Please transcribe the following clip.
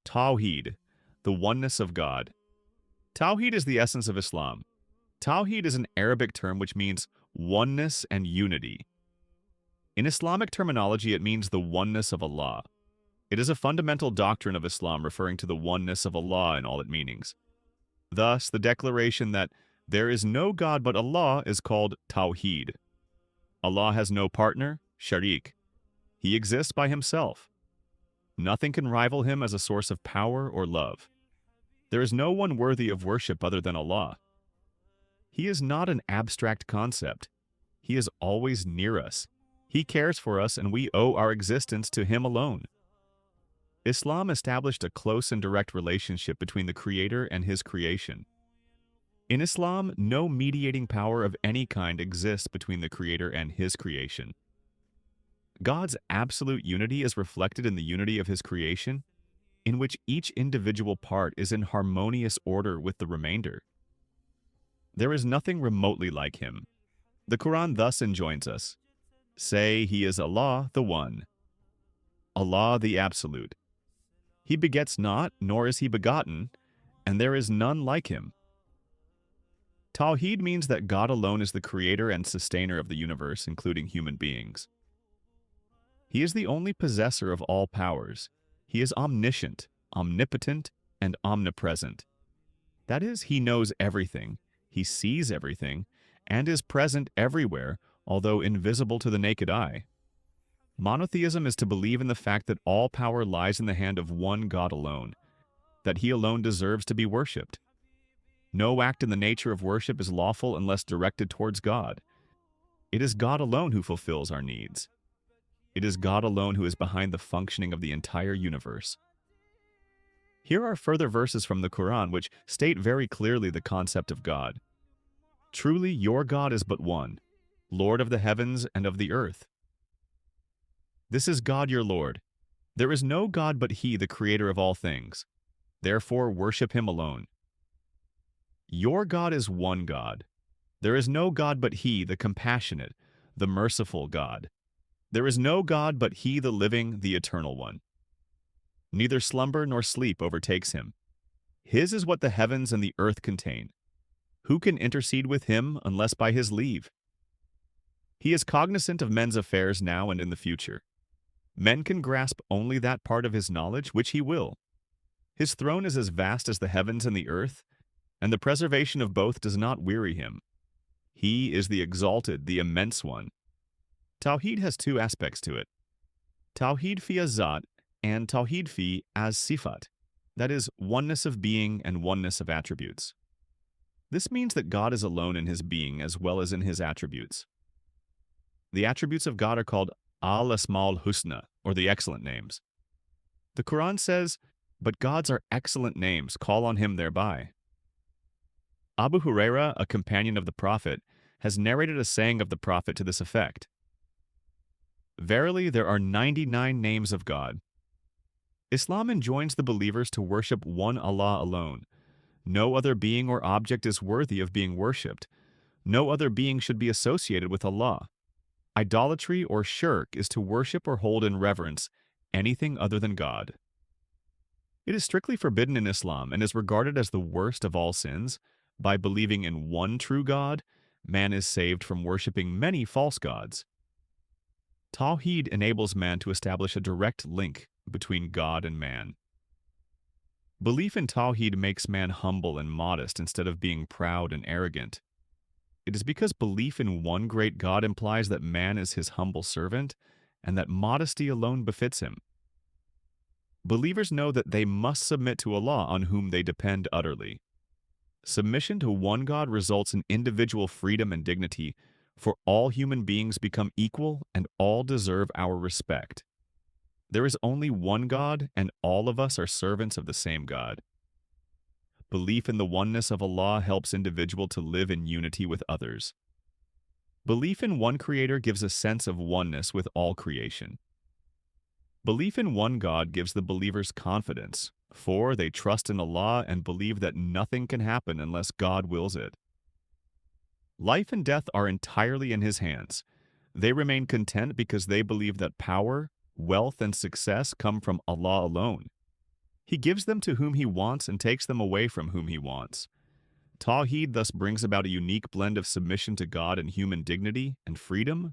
TAWHEED, the oneness of God. TAWHEED is the essence of Islam. TAWHEED is an Arabic term which means oneness and unity. In Islamic terminology, it means the oneness of Allah. It is a fundamental doctrine of Islam referring to the oneness of Allah in all its meanings. Thus, the declaration that there is no God but Allah is called TAWHEED. Allah has no partner, sharik. He exists by himself. Nothing can rival him as a source of power or love. There is no one worthy of worship other than Allah. He is not an abstract concept. He is always near us. He cares for us, and we owe our existence to him alone. Islam established a close and direct relationship between the Creator and his creation. In Islam, no mediating power of any kind exists between the Creator and his creation. God's absolute unity is reflected in the unity of his creation, in which each individual part is in harmonious order with the remainder. There is nothing remotely like him. The Quran thus enjoins us, say he is Allah the One, Allah the Absolute. He begets not, nor is he begotten, and there is none like him. Tawheed means that God alone is the creator and sustainer of the universe, including human beings. He is the only possessor of all powers. He is omniscient, omnipotent, and omnipresent. That is, he knows everything, he sees everything, and is present everywhere, although invisible to the naked eye. Monotheism is to believe in the fact that all power lies in the hand of one God alone, that he alone deserves to be worshipped. No act in the nature of worship is lawful unless directed towards God. It is God alone who fulfills our needs. It is God alone who is behind the functioning of the entire universe. Here are further verses from the Quran which state very clearly the concept of God. Truly, your God is but one, Lord of the heavens and of the earth. This is God your Lord. There is no God but he, the creator of all things. Therefore, worship him alone. Your God is one God. There is no God but he, the compassionate, the merciful God. There is no God but he, the living, the eternal one. Neither slumber nor sleep overtakes him. His is what the heavens and the earth contain. Who can intercede with him unless by his leave? He is cognizant of men's affairs now and in the future. Men can grasp only that part of his knowledge which he will. His throne is as vast as the heavens and the earth, and the preservation of both does not weary him. He is the exalted, the immense one. Tawheed has two aspects to it. Tawheed fi azat and Tawheed fi as sifat, that is, oneness of being and oneness of attributes. This means that God is alone in his being as well as in his attributes. The attributes of God are called al-asmaul husna, or the excellent names. The Quran says, but God's are excellent names, call on him thereby. Abu Huraira, a companion of the Prophet, has narrated a saying of the Prophet to this effect. Verily, there are 99 names of God. Islam enjoins the believers to worship one Allah alone. No other being or object is worthy of being worshipped. No other being should be associated with Allah. Idolatry or shirk is to worship or hold in reverence anything other than God. It is strictly forbidden in Islam and is regarded as the worst of all sins. By believing in one true God, man is saved from worshiping many false gods. Tawheed enables man to establish a direct link between God and man. Belief in Tawheed makes man humble and modest instead of being proud and arrogant. It is because belief in one great God implies that man is his humble servant and that modesty alone befits him. Believers know that they must submit to Allah on whom they depend utterly. Submission to one God results in individual freedom and dignity, for all human beings become equal and all deserve our respect. There is only one God, and all of us are servants of the same God. Belief in the oneness of Allah helps individual to live in unity with others. Belief in one Creator gives a sense of oneness with all creation. Belief in one God gives the believers confidence, for they trust in Allah and believe that nothing can happen unless God wills it. Life and death are entirely in His hands. They remain content because they believe that power, wealth, and success come from Allah alone. He gives them to whom he wants and takes them away from whom he wants. Tawheed thus brings about a unique blend of submission to God and human dignity and freedom,